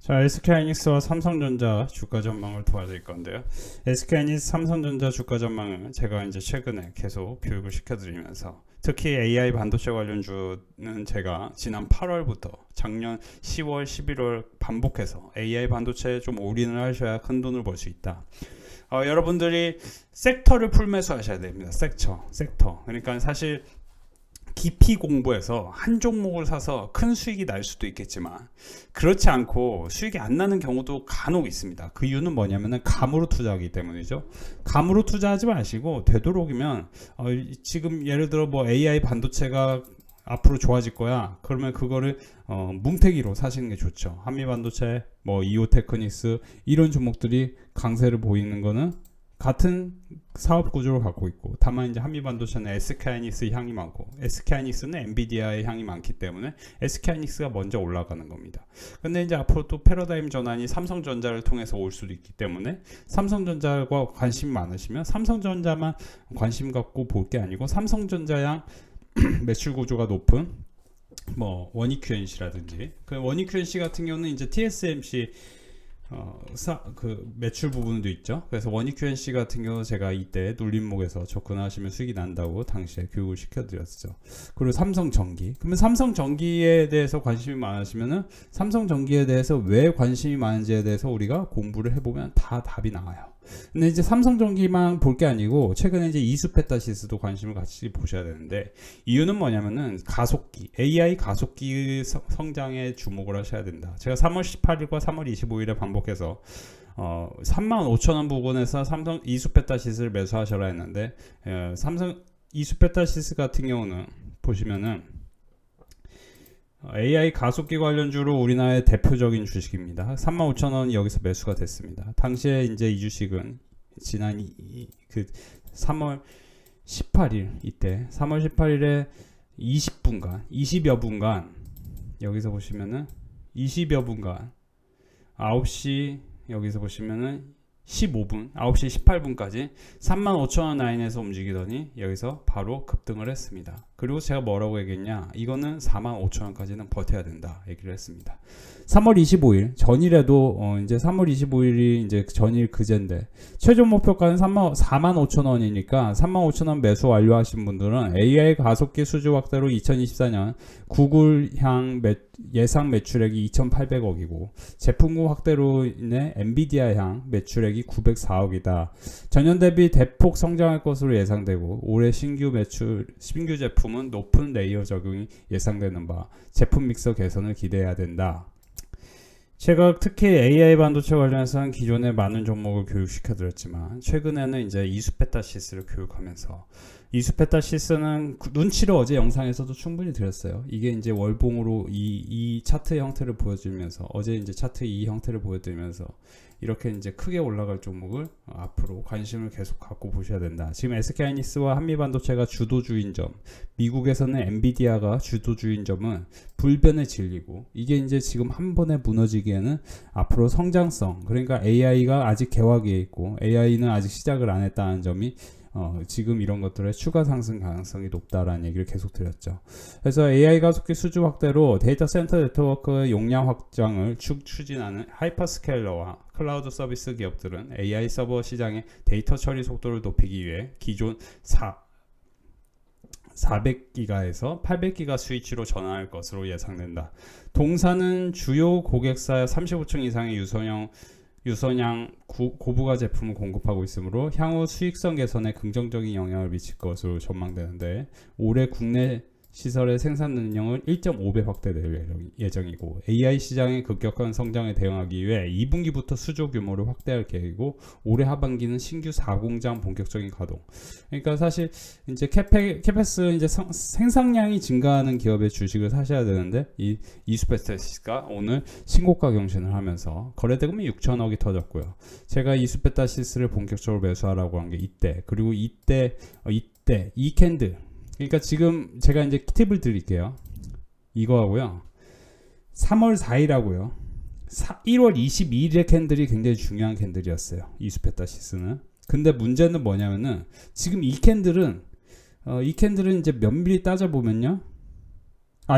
자, SK하이닉스와 삼성전자 주가 전망을 도와드릴 건데요. SK하이닉스 삼성전자 주가 전망은 제가 이제 최근에 계속 교육을 시켜드리면서 특히 AI 반도체 관련주는 제가 지난 8월부터 작년 10월, 11월 반복해서 AI 반도체에 좀 올인을 하셔야 큰 돈을 벌 수 있다. 여러분들이 섹터를 풀매수 하셔야 됩니다. 섹터. 그러니까 사실 깊이 공부해서 한 종목을 사서 큰 수익이 날 수도 있겠지만 그렇지 않고 수익이 안 나는 경우도 간혹 있습니다. 그 이유는 뭐냐면은 감으로 투자하기 때문이죠. 감으로 투자하지 마시고 되도록이면 지금 예를 들어 뭐 AI 반도체가 앞으로 좋아질 거야. 그러면 그거를 뭉태기로 사시는 게 좋죠. 한미반도체, 뭐 이오테크닉스 이런 종목들이 강세를 보이는 거는 같은 사업 구조를 갖고 있고, 다만 이제 한미반도체는 SK하이닉스 향이 많고 SK하이닉스는 엔비디아의 향이 많기 때문에 SK하이닉스가 먼저 올라가는 겁니다. 근데 이제 앞으로 또 패러다임 전환이 삼성전자를 통해서 올 수도 있기 때문에 삼성전자가 관심이 많으시면 삼성전자만 관심 갖고 볼 게 아니고 삼성전자양 매출 구조가 높은 뭐 원익QNC라든지, 그 원익QNC 같은 경우는 이제 TSMC 그 매출 부분도 있죠. 그래서 원익QNC 같은 경우 제가 이때 눌림목에서 접근하시면 수익이 난다고 당시에 교육을 시켜드렸죠. 그리고 삼성전기, 그러면 삼성전기에 대해서 관심이 많으시면은 삼성전기에 대해서 왜 관심이 많은지에 대해서 우리가 공부를 해보면 다 답이 나와요. 근데 이제 삼성전기만 볼 게 아니고 최근에 이제 이수페타시스도 관심을 같이 보셔야 되는데, 이유는 뭐냐면은 가속기, AI 가속기 성장에 주목을 하셔야 된다. 제가 3월 18일과 3월 25일에 반복해서 35,000원 부근에서 삼성 이수페타시스를 매수하셔라 했는데, 삼성 이수페타시스 같은 경우는 보시면은 AI 가속기 관련주로 우리나라의 대표적인 주식입니다. 35,000원 여기서 매수가 됐습니다. 당시에 이제 이 주식은 지난 그 3월 18일 이때 3월 18일에 20여 분간 여기서 보시면은 20여 분간 9시 여기서 보시면은 15분, 9시 18분까지 35,000원 라인에서 움직이더니 여기서 바로 급등을 했습니다. 그리고 제가 뭐라고 얘기했냐, 이거는 45,000원까지는 버텨야 된다 얘기를 했습니다. 3월 25일 전일에도 이제 3월 25일이 이제 전일 그제인데 최종 목표가는 45,000원이니까 35,000원 매수 완료하신 분들은 AI 가속기 수주 확대로 2024년 구글향 예상 매출액이 2,800억이고 제품군 확대로 인해 엔비디아향 매출액이 904억이다. 전년 대비 대폭 성장할 것으로 예상되고 올해 신규 제품은 높은 레이어 적용이 예상되는 바 제품 믹서 개선을 기대해야 된다. 제가 특히 AI 반도체 관련해서는 기존에 많은 종목을 교육시켜 드렸지만 최근에는 이제 이수페타시스를 교육하면서, 이수페타시스는 눈치를 어제 영상에서도 충분히 드렸어요. 이게 이제 월봉으로 이 차트 형태를 보여주면서, 어제 이제 차트 이 형태를 보여드리면서 이렇게 이제 크게 올라갈 종목을 앞으로 관심을 계속 갖고 보셔야 된다. 지금 SK하이닉스와 한미반도체가 주도주인 점, 미국에서는 엔비디아가 주도주인 점은 불변의 진리고, 이게 이제 지금 한 번에 무너지기에는 앞으로 성장성, 그러니까 AI가 아직 개화기에 있고 AI는 아직 시작을 안 했다는 점이 지금 이런 것들의 추가 상승 가능성이 높다라는 얘기를 계속 드렸죠. 그래서 AI 가속기 수주 확대로 데이터 센터 네트워크의 용량 확장을 추진하는 하이퍼스케일러와 클라우드 서비스 기업들은 AI 서버 시장의 데이터 처리 속도를 높이기 위해 기존 400기가에서 800기가 스위치로 전환할 것으로 예상된다. 동사는 주요 고객사 35층 이상의 유선양 고부가 제품을 공급하고 있으므로 향후 수익성 개선에 긍정적인 영향을 미칠 것으로 전망되는데, 올해 국내 시설의 생산 능력은 1.5배 확대될 예정이고 AI 시장의 급격한 성장에 대응하기 위해 2분기부터 수조 규모를 확대할 계획이고, 올해 하반기는 신규 4공장 본격적인 가동. 그러니까 사실 이제 캐페스 이제 생산량이 증가하는 기업의 주식을 사셔야 되는데, 이 이수페타시스가 오늘 신고가 경신을 하면서 거래대금이 6천억이 터졌고요. 제가 이수페타시스를 본격적으로 매수하라고 한 게 이때, 그리고 이때 이 캔들, 그러니까 지금 제가 이제 팁을 드릴게요. 이거 하고요, 3월 4일하고요 1월 22일의 캔들이 굉장히 중요한 캔들이었어요, 이수페타시스는. 근데 문제는 뭐냐면은 지금 이 캔들은 이제 면밀히 따져보면요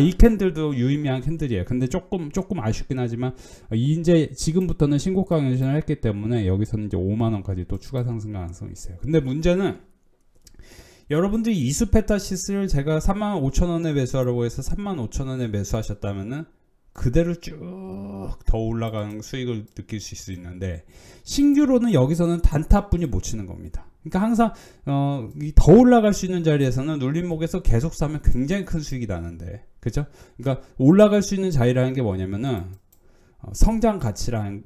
이 캔들도 유의미한 캔들이에요. 근데 조금 아쉽긴 하지만 이제 지금부터는 신고가 경신을 했기 때문에 여기서는 이제 5만원까지 또 추가 상승 가능성이 있어요. 근데 문제는 여러분들이 이수페타시스를 제가 35,000원에 매수하라고 해서 35,000원에 매수하셨다면은 그대로 쭉 더 올라가는 수익을 느낄 수 있는데, 신규로는 여기서는 단타뿐이 못 치는 겁니다. 그러니까 항상 더 올라갈 수 있는 자리에서는 눌림목에서 계속 사면 굉장히 큰 수익이 나는데, 그죠? 그러니까 올라갈 수 있는 자리라는 게 뭐냐면은 성장 가치를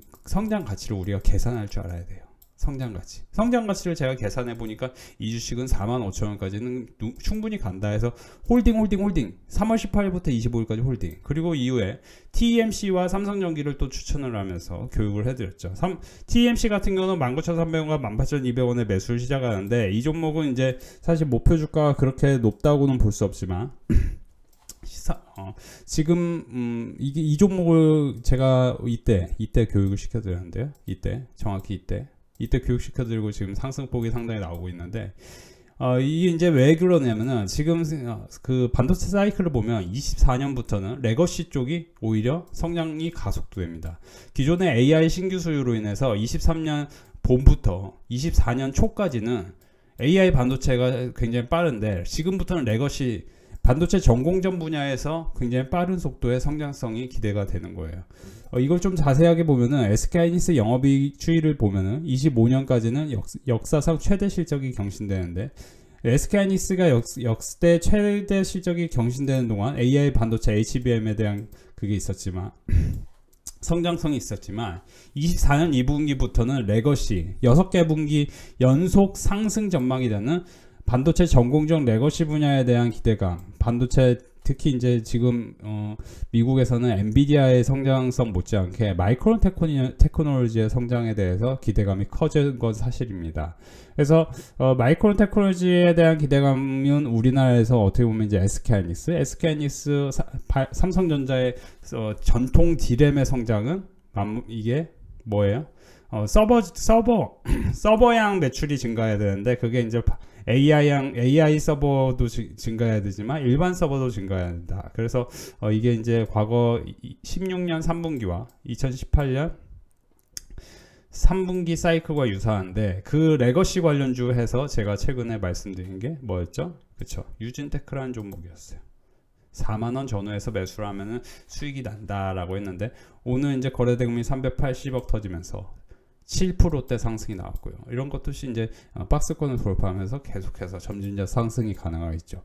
우리가 계산할 줄 알아야 돼요. 성장 가치를 제가 계산해 보니까 이 주식은 45,000원까지는 충분히 간다 해서 홀딩 3월 18일부터 25일까지 홀딩, 그리고 이후에 TMC와 삼성전기를 또 추천을 하면서 교육을 해드렸죠. TMC 같은 경우는 19,300원과 18,200원에 매수를 시작하는데, 이 종목은 이제 사실 목표 주가가 그렇게 높다고는 볼 수 없지만 지금 이 종목을 제가 이때 교육을 시켜드렸는데요. 정확히 이때 교육시켜드리고 지금 상승폭이 상당히 나오고 있는데, 이게 이제 왜 그러냐면은 지금 그 반도체 사이클을 보면 24년부터는 레거시 쪽이 오히려 성장이 가속도됩니다. 기존의 AI 신규 수요로 인해서 23년 봄부터 24년 초까지는 AI 반도체가 굉장히 빠른데, 지금부터는 레거시 반도체 전공정 분야에서 굉장히 빠른 속도의 성장성이 기대가 되는 거예요. 이걸 좀 자세하게 보면은 SK하이닉스 영업이익 추이를 보면은 25년까지는 역사상 최대 실적이 경신되는데, SK하이닉스가 역대 최대 실적이 경신되는 동안 AI 반도체 HBM에 대한 그게 있었지만 성장성이 있었지만 24년 2분기부터는 레거시 6개 분기 연속 상승 전망이 되는 반도체 전공정 레거시 분야에 대한 기대감, 반도체 특히 이제 지금 미국에서는 엔비디아의 성장성 못지않게 마이크론 테크놀로지의 성장에 대해서 기대감이 커진 건 사실입니다. 그래서 마이크론 테크놀로지에 대한 기대감은 우리나라에서 어떻게 보면 이제 SK하이닉스, 삼성전자의 전통 D램의 성장은 이게 뭐예요? 서버양 매출이 증가해야 되는데, 그게 이제 AI 서버도 증가해야 되지만 일반 서버도 증가해야 된다. 그래서 이게 이제 과거 16년 3분기와 2018년 3분기 사이클과 유사한데, 그 레거시 관련주 해서 제가 최근에 말씀드린 게 뭐였죠? 그쵸, 유진테크라는 종목이었어요. 4만원 전후에서 매수를 하면은 수익이 난다라고 했는데, 오늘 이제 거래대금이 380억 터지면서 7%대 상승이 나왔고요. 이런 것도 이제 박스권을 돌파하면서 계속해서 점진적 상승이 가능하겠죠.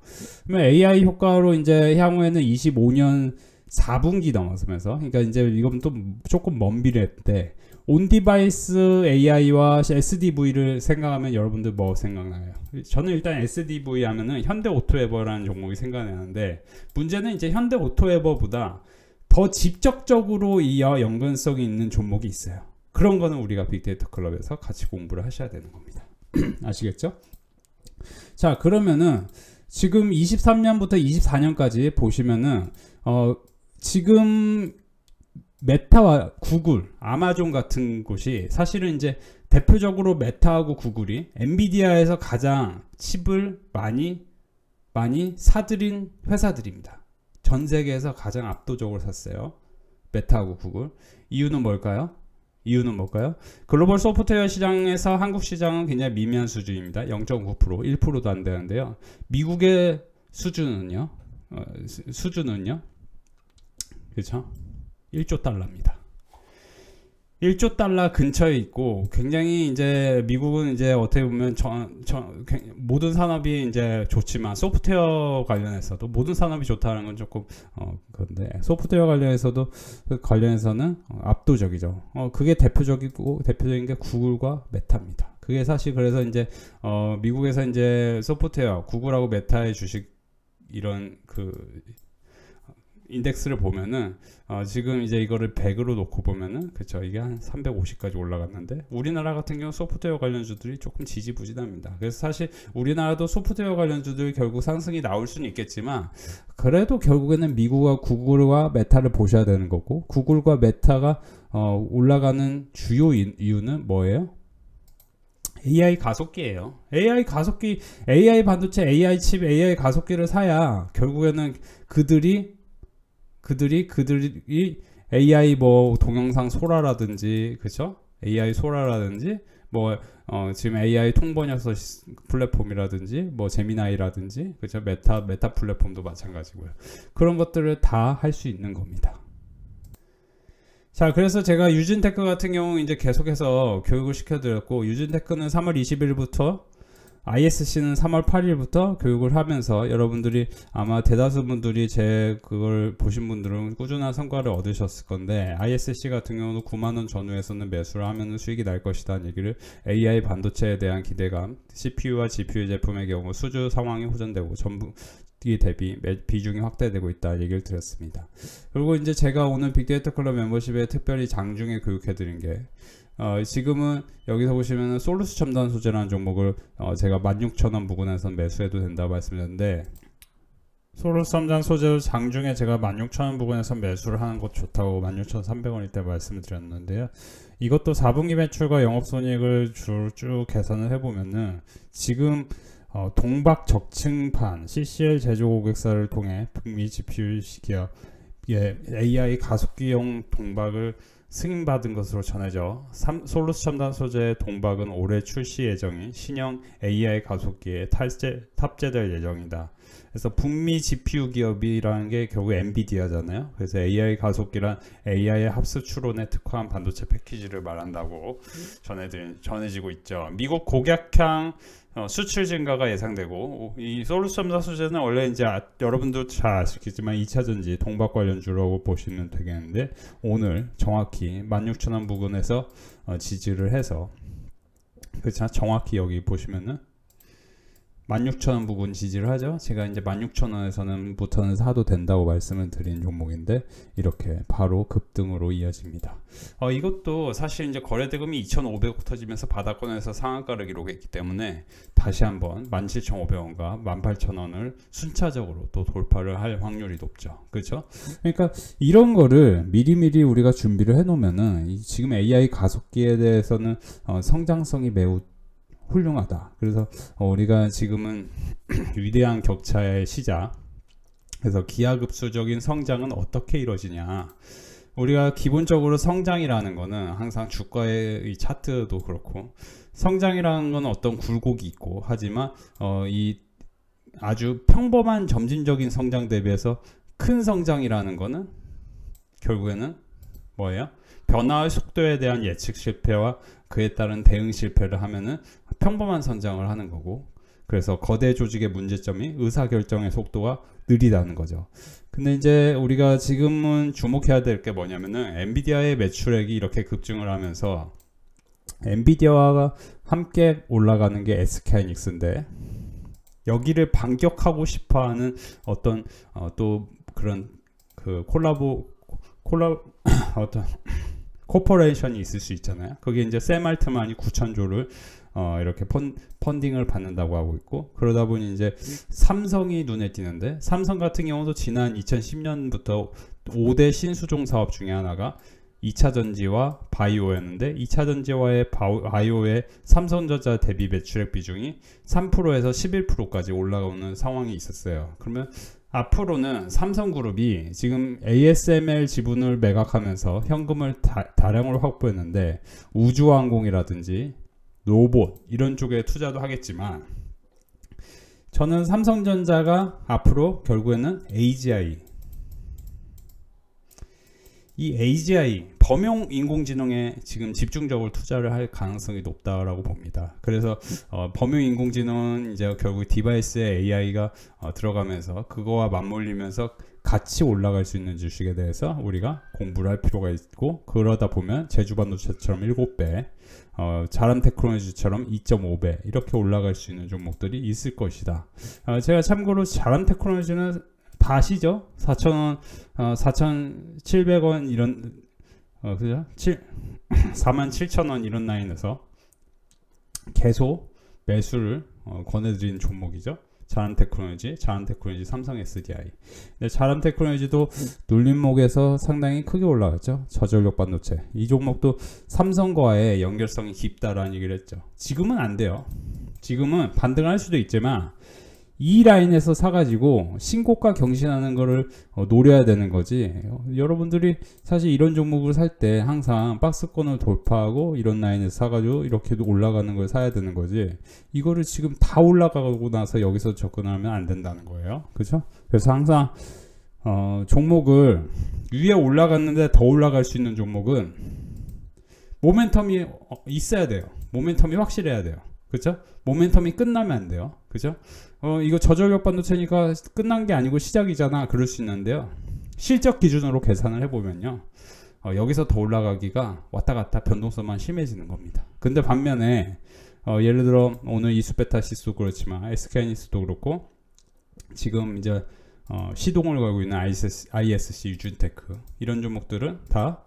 그러면 AI 효과로 이제 향후에는 25년 4분기 넘어서면서, 그러니까 이제 이건 또 조금 먼 미래인데, 온디바이스 AI와 SDV를 생각하면 여러분들 뭐 생각나요? 저는 일단 SDV 하면은 현대오토에버라는 종목이 생각나는데, 문제는 이제 현대오토에버보다 더 직접적으로 이 연관성이 있는 종목이 있어요. 그런 거는 우리가 빅데이터 클럽에서 같이 공부를 하셔야 되는 겁니다. 아시겠죠? 자, 그러면은 지금 23년부터 24년까지 보시면은 지금 메타와 구글, 아마존 같은 곳이 사실은 이제 대표적으로 메타하고 구글이 엔비디아에서 가장 칩을 많이 사들인 회사들입니다. 전 세계에서 가장 압도적으로 샀어요. 메타하고 구글. 이유는 뭘까요? 글로벌 소프트웨어 시장에서 한국 시장은 굉장히 미미한 수준입니다. 0.9%, 1%도 안 되는데요. 미국의 수준은요? 그렇죠? 1조 달러입니다. 1조 달러 근처에 있고, 굉장히 이제 미국은 이제 어떻게 보면 모든 산업이 이제 좋지만 소프트웨어 관련해서도 모든 산업이 좋다는 건 조금 그런데, 소프트웨어 관련해서는 압도적이죠. 그게 대표적인 게 구글과 메타입니다. 그게 사실 그래서 이제 미국에서 이제 소프트웨어 구글하고 메타의 주식 이런 그 인덱스를 보면은 지금 이제 이거를 100으로 놓고 보면은, 그쵸, 이게 한 350까지 올라갔는데, 우리나라 같은 경우 소프트웨어 관련주들이 조금 지지부진합니다. 그래서 사실 우리나라도 소프트웨어 관련주들 결국 상승이 나올 수는 있겠지만, 그래도 결국에는 미국과 구글과 메타를 보셔야 되는 거고, 구글과 메타가 올라가는 주요 이유는 뭐예요? AI 가속기예요. AI 가속기, AI 반도체, AI 칩, AI 가속기를 사야 결국에는 그들이 그들이 AI 뭐 동영상 소라라든지 그죠? AI 소라라든지 뭐 지금 AI 통번역서 플랫폼이라든지 뭐 제미나이라든지 그죠? 메타 플랫폼도 마찬가지고요. 그런 것들을 다 할 수 있는 겁니다. 자, 그래서 제가 유진테크 같은 경우 이제 계속해서 교육을 시켜드렸고, 유진테크는 3월 20일부터 ISC는 3월 8일부터 교육을 하면서 여러분들이 아마 대다수 분들이 제 그걸 보신 분들은 꾸준한 성과를 얻으셨을 건데, ISC 같은 경우는 9만원 전후에서는 매수를 하면 수익이 날 것이다 얘기를, AI 반도체에 대한 기대감, CPU와 GPU 제품의 경우 수주 상황이 호전되고 전분기 대비 비중이 확대되고 있다 얘기를 드렸습니다. 그리고 이제 제가 오늘 빅데이터 클럽 멤버십에 특별히 장중에 교육해드린 게 지금은 여기서 보시면은 솔루스 첨단 소재라는 종목을 제가 16,000원 부근에서 매수해도 된다고 말씀드렸는데, 솔루스 첨단 소재도 장중에 제가 16,000원 부근에서 매수를 하는 것 좋다고 16,300원일 때 말씀을 드렸는데요. 이것도 4분기 매출과 영업손익을 쭉 계산을 해보면은 지금 동박 적층판 CCL 제조 고객사를 통해 북미 GPU 기업 AI 가속기용 동박을 승인받은 것으로 전해져 솔루스 첨단 소재의 동박은 올해 출시 예정인 신형 AI 가속기에 탑재될 예정이다. 그래서 북미 GPU 기업이라는 게 결국 엔비디아잖아요. 그래서 AI 가속기란 AI의 합수 추론에 특화한 반도체 패키지를 말한다고 전해지고 있죠. 미국 고객향 수출 증가가 예상되고, 이 솔루스 첨단 소재는 원래 이제 여러분도 잘 아시겠지만 2차전지 동박 관련주라고 보시면 되겠는데, 오늘 정확히 16,000원 부근에서 지지를 해서, 그렇죠? 정확히 여기 보시면은 16,000원 부근 지지를 하죠. 제가 이제 16,000원에서는 사도 된다고 말씀을 드린 종목인데, 이렇게 바로 급등으로 이어집니다. 이것도 사실 이제 거래대금이 2,500억 터지면서 바닥권에서 상한가를 기록했기 때문에 다시 한번 17,500원과 18,000원을 순차적으로 또 돌파를 할 확률이 높죠. 그렇죠? 그러니까 이런 거를 미리미리 우리가 준비를 해 놓으면은 지금 AI 가속기에 대해서는 성장성이 매우 훌륭하다. 그래서 우리가 지금은 위대한 격차의 시작, 그래서 기하급수적인 성장은 어떻게 이루어지냐, 우리가 기본적으로 성장이라는 거는 항상 주가의 이 차트도 그렇고, 성장이라는 건 어떤 굴곡이 있고 하지만 이 아주 평범한 점진적인 성장 대비해서 큰 성장이라는 거는 결국에는 뭐예요? 변화의 속도에 대한 예측 실패와 그에 따른 대응 실패를 하면은 평범한 성장을 하는 거고, 그래서 거대 조직의 문제점이 의사결정의 속도가 느리다는 거죠. 근데 이제 우리가 지금은 주목해야 될 게 뭐냐면은, 엔비디아의 매출액이 이렇게 급증을 하면서 엔비디아와 함께 올라가는 게 SK하이닉스인데, 여기를 반격하고 싶어하는 어떤 또 그런 그 어떤 코퍼레이션이 있을 수 있잖아요. 그게 이제 샘 알트만이 9,000조를 이렇게 펀딩을 받는다고 하고 있고, 그러다 보니 이제 삼성이 눈에 띄는데, 삼성 같은 경우도 지난 2010년부터 5대 신수종 사업 중에 하나가 2차전지와 바이오였는데, 2차전지와의 바이오의 삼성전자 대비 매출액 비중이 3%에서 11%까지 올라오는 상황이 있었어요. 그러면 앞으로는 삼성그룹이 지금 ASML 지분을 매각하면서 현금을 다량으로 확보했는데, 우주항공이라든지 로봇 이런 쪽에 투자도 하겠지만, 저는 삼성전자가 앞으로 결국에는 AGI 범용 인공지능에 지금 집중적으로 투자를 할 가능성이 높다라고 봅니다. 그래서 범용 인공지능은 이제 결국 디바이스에 AI가 들어가면서 그거와 맞물리면서 같이 올라갈 수 있는 주식에 대해서 우리가 공부를 할 필요가 있고, 그러다 보면 제주반도체처럼 7배, 자람테크놀로지처럼 2.5배 이렇게 올라갈 수 있는 종목들이 있을 것이다. 제가 참고로 자람테크놀로지는 다 아시죠? 4,000원, 4,700원 이런 그죠? 47,000원 이런 라인에서 계속 매수를 권해드리는 종목이죠. 자람테크놀로지 삼성 SDI. 근데 자람테크놀로지도 눌림목에서 상당히 크게 올라갔죠. 저전력 반도체. 이 종목도 삼성과의 연결성이 깊다라는 얘기를 했죠. 지금은 안 돼요. 지금은 반등할 수도 있지만 이 라인에서 사가지고 신고가 경신하는 거를 노려야 되는 거지. 여러분들이 사실 이런 종목을 살 때 항상 박스권을 돌파하고 이런 라인에서 사가지고 이렇게도 올라가는 걸 사야 되는 거지. 이거를 지금 다 올라가고 나서 여기서 접근하면 안 된다는 거예요. 그죠? 그래서 항상 종목을 위에 올라갔는데 더 올라갈 수 있는 종목은 모멘텀이 있어야 돼요. 모멘텀이 확실해야 돼요. 그죠? 모멘텀이 끝나면 안 돼요. 그죠? 이거 저전력 반도체니까 끝난 게 아니고 시작이잖아. 그럴 수 있는데요. 실적 기준으로 계산을 해보면요. 여기서 더 올라가기가 왔다 갔다 변동성만 심해지는 겁니다. 근데 반면에 예를 들어 오늘 이수베타시스도 그렇지만 SK하이닉스도 그렇고 지금 이제 시동을 걸고 있는 ISC 유준테크 이런 종목들은 다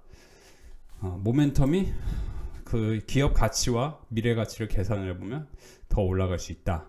모멘텀이 그 기업 가치와 미래 가치를 계산을 해보면 더 올라갈 수 있다.